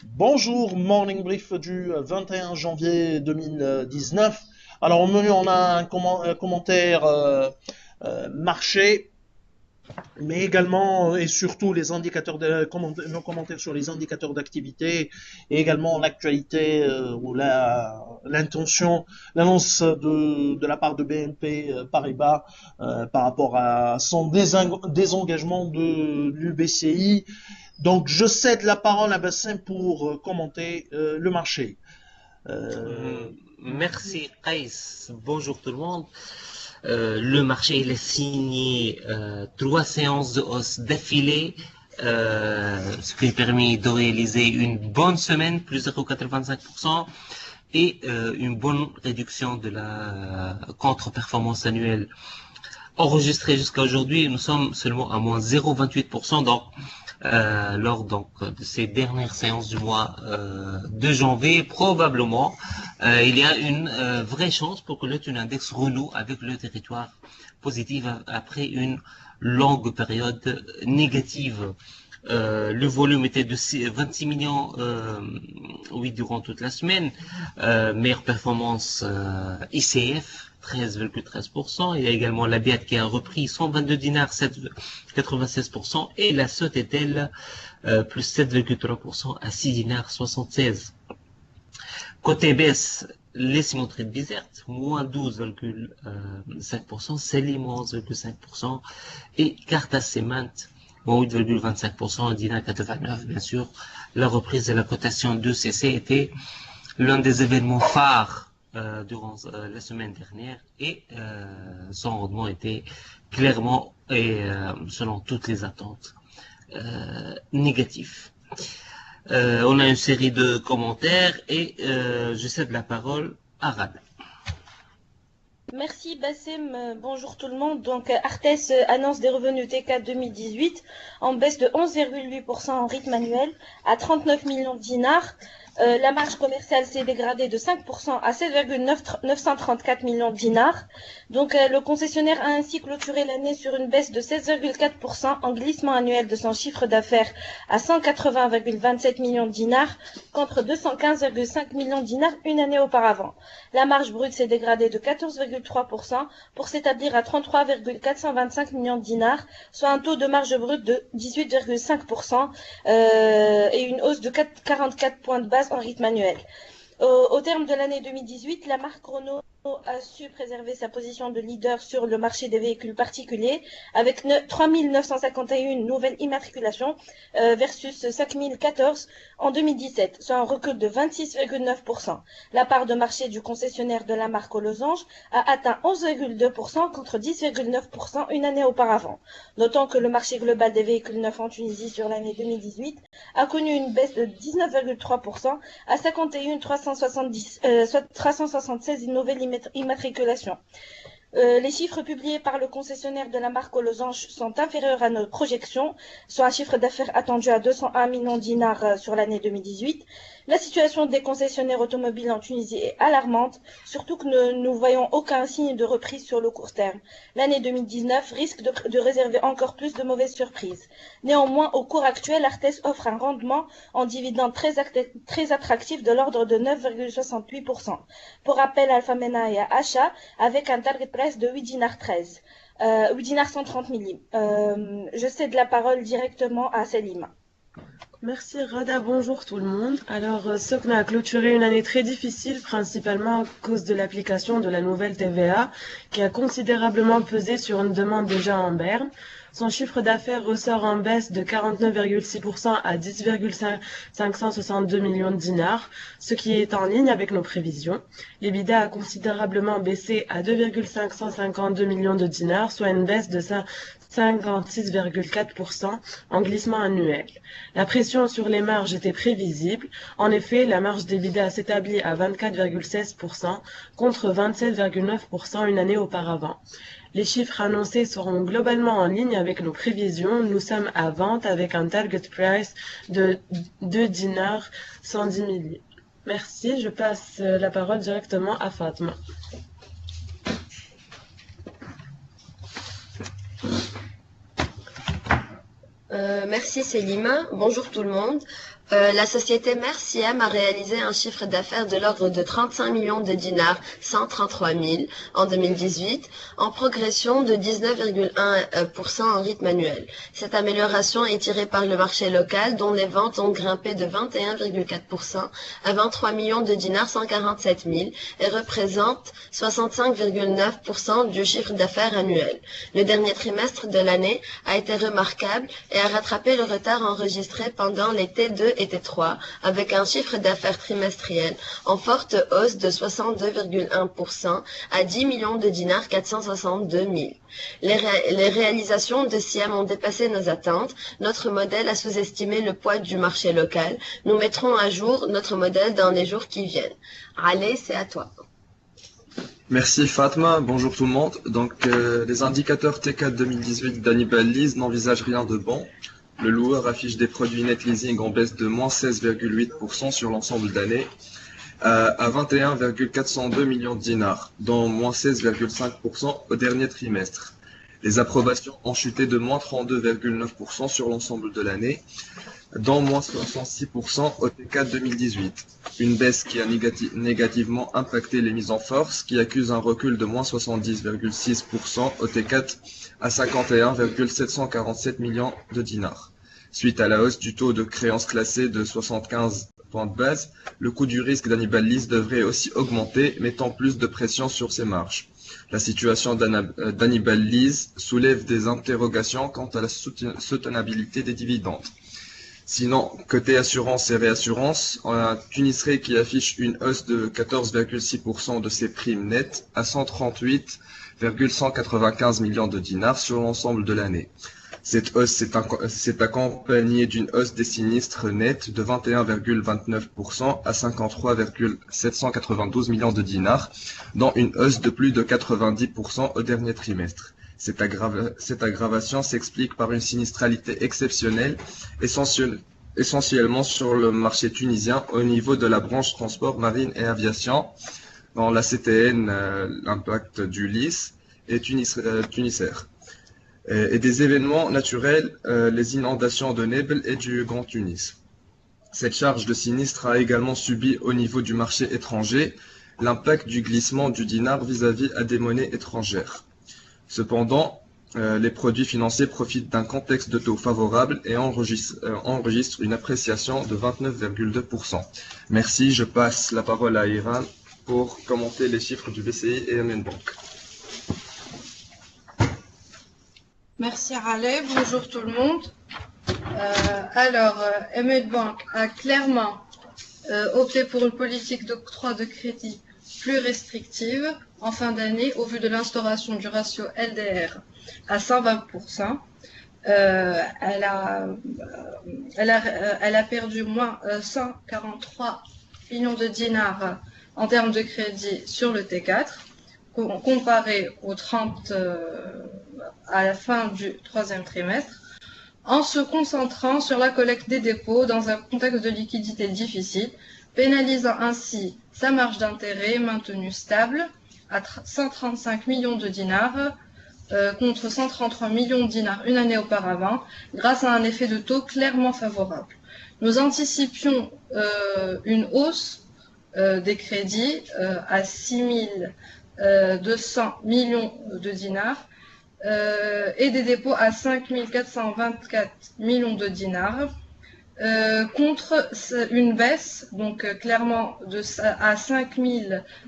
Bonjour, Morning Brief du 21 janvier 2019. Alors au menu, on a un commentaire marché, mais également et surtout les indicateurs nos commentaires sur les indicateurs d'activité et également l'actualité ou l'annonce de la part de BNP Paribas par rapport à son désengagement de l'UBCI. Donc, je cède la parole à Bassin pour commenter le marché. Euh, Merci, Kais. Bonjour tout le monde. Le marché il a signé trois séances de hausse d'affilée, ce qui a permis de réaliser une bonne semaine, plus 0,85%, et une bonne réduction de la contre-performance annuelle enregistrée jusqu'à aujourd'hui. Nous sommes seulement à moins 0,28%, donc de ces dernières séances du mois de janvier, probablement, il y a une vraie chance pour que le tune index renoue avec le territoire positif après une longue période négative. Le volume était de 26 millions oui, durant toute la semaine. Meilleure performance ICF, 13,13%. Il y a également la BIAT qui a repris 122 dinars, 7,96%. Et la SOTETEL, plus 7,3% à 6 dinars, 76. Côté baisse, les cimenteries de Bizerte, moins 12,5%, Celi, moins 11,5%, et Carta Cement, moins 8,25%, Dina 89, bien sûr. La reprise de la cotation de CC était l'un des événements phares durant la semaine dernière et son rendement était clairement et selon toutes les attentes négatif. On a une série de commentaires et je cède la parole à Rad. Merci Bassem, bonjour tout le monde. Donc Artes annonce des revenus T4 2018 en baisse de 11,8% en rythme annuel à 39 millions de dinars. La marge commerciale s'est dégradée de 5% à 7,934 millions de dinars. Donc le concessionnaire a ainsi clôturé l'année sur une baisse de 16,4% en glissement annuel de son chiffre d'affaires à 180,27 millions de dinars contre 215,5 millions de dinars une année auparavant. La marge brute s'est dégradée de 14,3% pour s'établir à 33,425 millions de dinars, soit un taux de marge brute de 18,5% et une hausse de 44 points de base en rythme annuel. Au terme de l'année 2018, la marque Renault a su préserver sa position de leader sur le marché des véhicules particuliers avec 3 951 nouvelles immatriculations versus 5 014 en 2017, soit un recul de 26,9%. La part de marché du concessionnaire de la marque aux losanges a atteint 11,2% contre 10,9% une année auparavant. Notons que le marché global des véhicules neufs en Tunisie sur l'année 2018 a connu une baisse de 19,3% à 51 376 nouvelles immatriculations. Les chiffres publiés par le concessionnaire de la marque aux losanges sont inférieurs à nos projections, soit un chiffre d'affaires attendu à 201 millions de dinars sur l'année 2018. La situation des concessionnaires automobiles en Tunisie est alarmante, surtout que nous voyons aucun signe de reprise sur le court terme. L'année 2019 risque de réserver encore plus de mauvaises surprises. Néanmoins, au cours actuel, Artes offre un rendement en dividende très attractif de l'ordre de 9,68%. Pour rappel, Alpha Mena est à achat avec un target price de 8 dinars 13. 8 dinars 130 millim. Je cède la parole directement à Selim. Merci Rada, bonjour tout le monde. Alors, Sokna a clôturé une année très difficile, principalement à cause de l'application de la nouvelle TVA, qui a considérablement pesé sur une demande déjà en berne. Son chiffre d'affaires ressort en baisse de 49,6% à 10,562 millions de dinars, ce qui est en ligne avec nos prévisions. L'EBITDA a considérablement baissé à 2,552 millions de dinars, soit une baisse de 56,4% en glissement annuel. La pression sur les marges était prévisible. En effet, la marge d'EBITDA s'établit à 24,16% contre 27,9% une année auparavant. Les chiffres annoncés seront globalement en ligne avec nos prévisions. Nous sommes à vente avec un target price de 2 dinars 110 milliers. Merci, je passe la parole directement à Fatma. Merci Célima. Bonjour tout le monde. La société mère Siem a réalisé un chiffre d'affaires de l'ordre de 35 millions de dinars, 133 000 en 2018, en progression de 19,1% en rythme annuel. Cette amélioration est tirée par le marché local dont les ventes ont grimpé de 21,4% à 23 millions de dinars, 147 000 et représente 65,9% du chiffre d'affaires annuel. Le dernier trimestre de l'année a été remarquable et a rattrapé le retard enregistré pendant les T2 et T3 avec un chiffre d'affaires trimestriel en forte hausse de 62,1% à 10 millions de dinars, 462 000. Les réalisations de Siem ont dépassé nos attentes. Notre modèle a sous-estimé le poids du marché local. Nous mettrons à jour notre modèle dans les jours qui viennent. Allez, c'est à toi. Merci Fatma, bonjour tout le monde. Donc les indicateurs T4 2018 d'Hannibal Lease n'envisagent rien de bon. Le loueur affiche des produits net leasing en baisse de moins 16,8% sur l'ensemble d'année à 21,402 millions de dinars, dont moins 16,5% au dernier trimestre. Les approbations ont chuté de moins 32,9% sur l'ensemble de l'année, dont moins 66% au T4 2018. Une baisse qui a négativement impacté les mises en force, qui accusent un recul de moins 70,6% au T4 à 51,747 millions de dinars. Suite à la hausse du taux de créances classées de 75 points de base, le coût du risque d'Hannibal Lease devrait aussi augmenter, mettant plus de pression sur ses marges. La situation d'Hannibal Lease soulève des interrogations quant à la soutenabilité des dividendes. Sinon, côté assurance et réassurance, on a Tunisre qui affiche une hausse de 14,6% de ses primes nettes à 138,195 millions de dinars sur l'ensemble de l'année. Cette hausse s'est accompagnée d'une hausse des sinistres nets de 21,29% à 53,792 millions de dinars, dont une hausse de plus de 90% au dernier trimestre. Cette aggravation s'explique par une sinistralité exceptionnelle, essentiellement sur le marché tunisien au niveau de la branche transport, marine et aviation, dans la CTN, l'impact du LIS et Tunisair. Et des événements naturels, les inondations de Nebel et du Grand Tunis. Cette charge de sinistre a également subi au niveau du marché étranger l'impact du glissement du dinar vis-à-vis à des monnaies étrangères. Cependant, les produits financiers profitent d'un contexte de taux favorable et enregistrent une appréciation de 29,2%. Merci, je passe la parole à Iran pour commenter les chiffres du BCI et MN Bank. Merci Raleigh, bonjour tout le monde. MN Bank a clairement opté pour une politique d'octroi de crédit plus restrictive en fin d'année au vu de l'instauration du ratio LDR à 120%. Elle a perdu moins 143 millions de dinars en termes de crédit sur le T4, comparé au 30 à la fin du troisième trimestre, en se concentrant sur la collecte des dépôts dans un contexte de liquidité difficile, pénalisant ainsi sa marge d'intérêt maintenue stable à 135 millions de dinars contre 133 millions de dinars une année auparavant, grâce à un effet de taux clairement favorable. Nous anticipions une hausse des crédits à 6 200 millions de dinars et des dépôts à 5 424 millions de dinars, contre une baisse, donc clairement à 5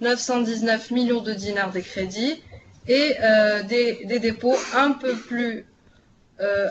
919 millions de dinars des crédits et des dépôts un peu plus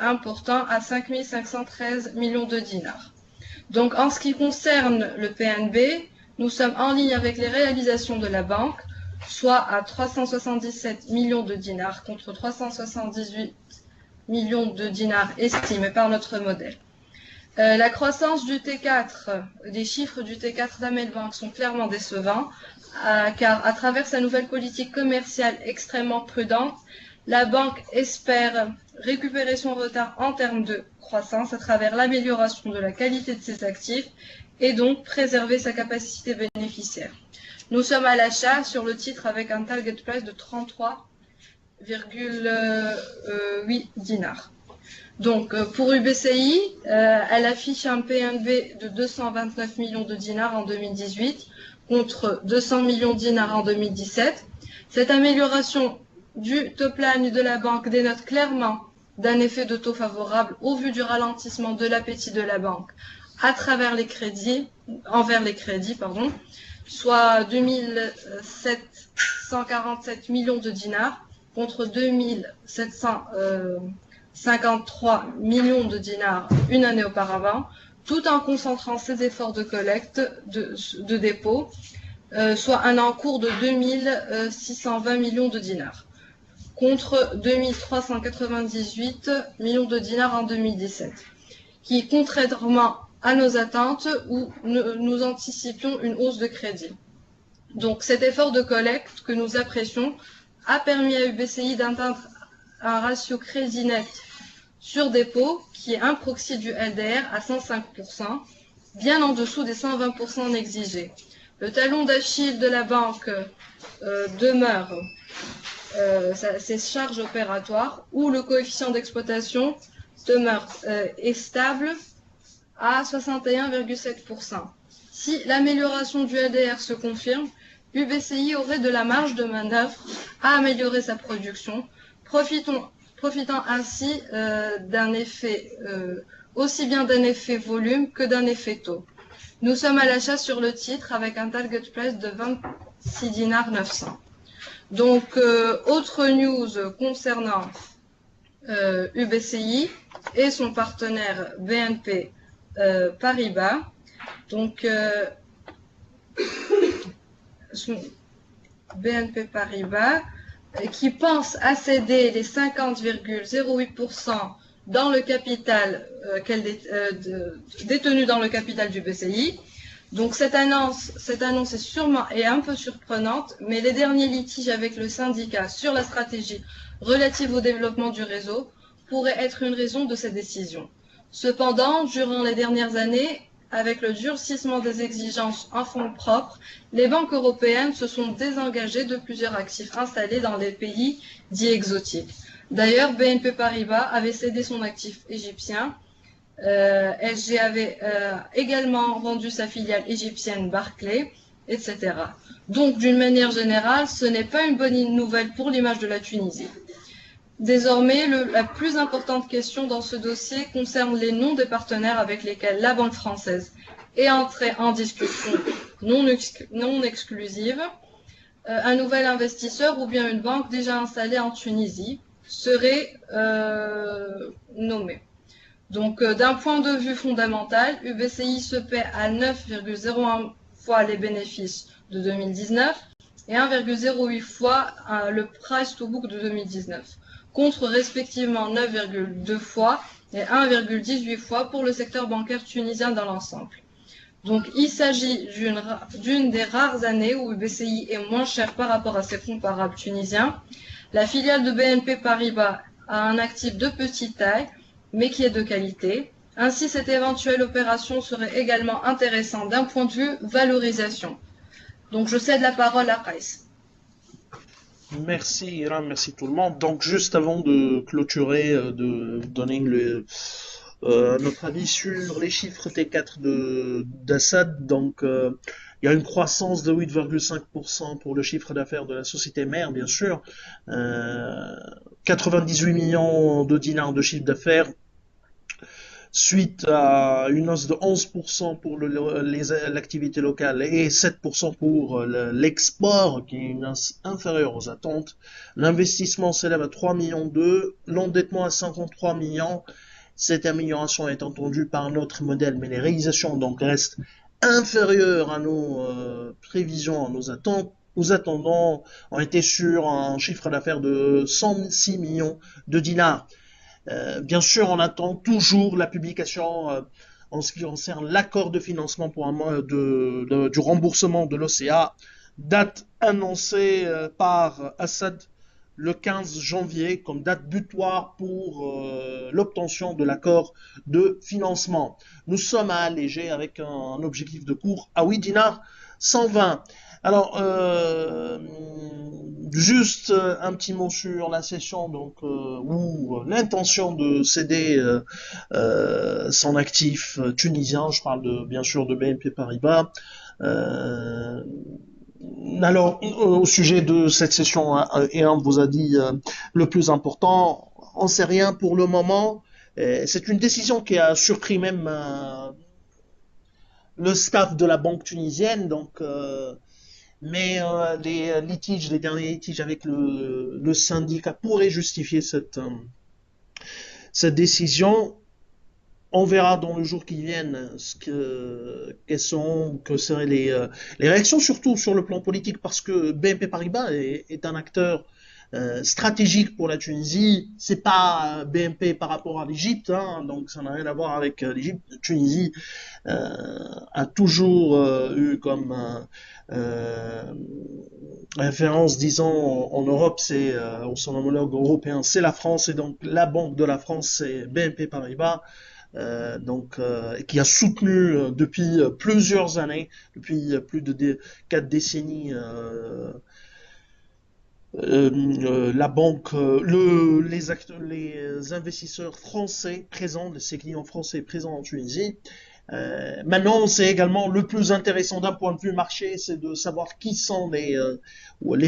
importants à 5 513 millions de dinars. Donc en ce qui concerne le PNB, nous sommes en ligne avec les réalisations de la banque, soit à 377 millions de dinars contre 378 millions de dinars estimés par notre modèle. La croissance du T4, des chiffres du T4 d'Amel Bank sont clairement décevants, car à travers sa nouvelle politique commerciale extrêmement prudente, la banque espère récupérer son retard en termes de croissance à travers l'amélioration de la qualité de ses actifs et donc préserver sa capacité bénéficiaire. Nous sommes à l'achat sur le titre avec un target price de 33,8 dinars. Donc, pour UBCI, elle affiche un PNB de 229 millions de dinars en 2018 contre 200 millions de dinars en 2017. Cette amélioration du top line de la banque dénote clairement d'un effet de taux favorable au vu du ralentissement de l'appétit de la banque à travers les crédits, envers les crédits, pardon, soit 2747 millions de dinars contre 2753 millions de dinars une année auparavant, tout en concentrant ses efforts de collecte de dépôt, soit un encours de 2620 millions de dinars, contre 2398 millions de dinars en 2017, qui, contrairement à nos attentes, où nous anticipions une hausse de crédit. Donc cet effort de collecte que nous apprécions a permis à UBCI d'atteindre un ratio crédit net sur dépôt qui est un proxy du LDR à 105%, bien en dessous des 120% exigés. Le talon d'Achille de la banque demeure ses charges opératoires, où le coefficient d'exploitation demeure est stable à 61,7%. Si l'amélioration du LDR se confirme, UBCI aurait de la marge de manœuvre à améliorer sa production, profitant ainsi d'un effet, aussi bien d'un effet volume que d'un effet taux. Nous sommes à l'achat sur le titre avec un target price de 26 dinars 900. Donc, autre news concernant UBCI et son partenaire BNP Paribas. Donc, BNP Paribas qui pense à céder les 50,08% dans le capital détenu dans le capital du BCI. Donc cette annonce est sûrement et un peu surprenante, mais les derniers litiges avec le syndicat sur la stratégie relative au développement du réseau pourraient être une raison de cette décision. Cependant, durant les dernières années, avec le durcissement des exigences en fonds propres, les banques européennes se sont désengagées de plusieurs actifs installés dans les pays dits exotiques. D'ailleurs, BNP Paribas avait cédé son actif égyptien. SG avait également vendu sa filiale égyptienne Barclays, etc. Donc, d'une manière générale, ce n'est pas une bonne nouvelle pour l'image de la Tunisie. Désormais, la plus importante question dans ce dossier concerne les noms des partenaires avec lesquels la banque française est entrée en discussion non exclusive. Un nouvel investisseur ou bien une banque déjà installée en Tunisie serait nommé. Donc, d'un point de vue fondamental, UBCI se paie à 9,01 fois les bénéfices de 2019 et 1,08 fois le price to book de 2019. Contre respectivement 9,2 fois et 1,18 fois pour le secteur bancaire tunisien dans l'ensemble. Donc il s'agit d'une des rares années où UBCI est moins cher par rapport à ses comparables tunisiens. La filiale de BNP Paribas a un actif de petite taille, mais qui est de qualité. Ainsi, cette éventuelle opération serait également intéressante d'un point de vue valorisation. Donc je cède la parole à Qaïs. Merci Iram, merci tout le monde. Donc juste avant de clôturer, de donner notre avis sur les chiffres T4 d'Assad, donc il y a une croissance de 8,5% pour le chiffre d'affaires de la société mère, bien sûr, 98 millions de dinars de chiffre d'affaires, suite à une hausse de 11% pour l'activité locale et 7% pour l'export, qui est inférieur aux attentes. L'investissement s'élève à 3,2 millions, l'endettement à 53 millions. Cette amélioration est entendue par notre modèle, mais les réalisations donc restent inférieures à nos prévisions, à nos attentes. Nous attendons, on était sur un chiffre d'affaires de 106 millions de dinars. Bien sûr, on attend toujours la publication en ce qui concerne l'accord de financement pour du remboursement de l'OCA, date annoncée par Assad le 15 janvier comme date butoir pour l'obtention de l'accord de financement. Nous sommes à alléger avec un objectif de cours à 8 dinars 120. Alors, Juste un petit mot sur la session, donc ou l'intention de céder son actif tunisien. Je parle bien sûr de BNP Paribas. Alors, au sujet de cette session, Ehan vous a dit le plus important. On ne sait rien pour le moment. C'est une décision qui a surpris même le staff de la banque tunisienne. Donc, mais les derniers litiges avec le syndicat pourraient justifier cette décision. On verra dans le jour qui viennent que seraient les réactions, surtout sur le plan politique, parce que BNP Paribas est un acteur stratégique pour la Tunisie. C'est pas BNP par rapport à l'Égypte, hein, donc ça n'a rien à voir avec l'Égypte. La Tunisie a toujours eu comme référence, disons, en Europe, c'est son homologue européen, c'est la France, et donc la banque de la France, c'est BNP Paribas. Qui a soutenu depuis plusieurs années, depuis plus de 4 décennies, la banque, les investisseurs français présents, ses clients français présents en Tunisie. Maintenant, c'est également le plus intéressant d'un point de vue marché, c'est de savoir qui sont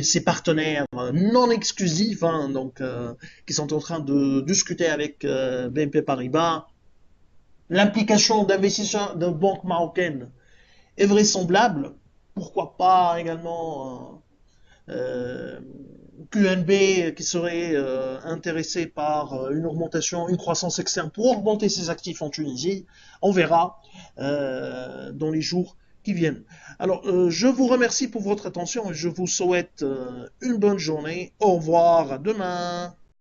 ses partenaires non exclusifs, hein, qui sont en train de discuter avec BNP Paribas. L'implication d'investisseurs de banques marocaines est vraisemblable. Pourquoi pas également QNB qui serait intéressé par une croissance externe pour augmenter ses actifs en Tunisie. On verra dans les jours qui viennent. Alors, je vous remercie pour votre attention et je vous souhaite une bonne journée. Au revoir, à demain.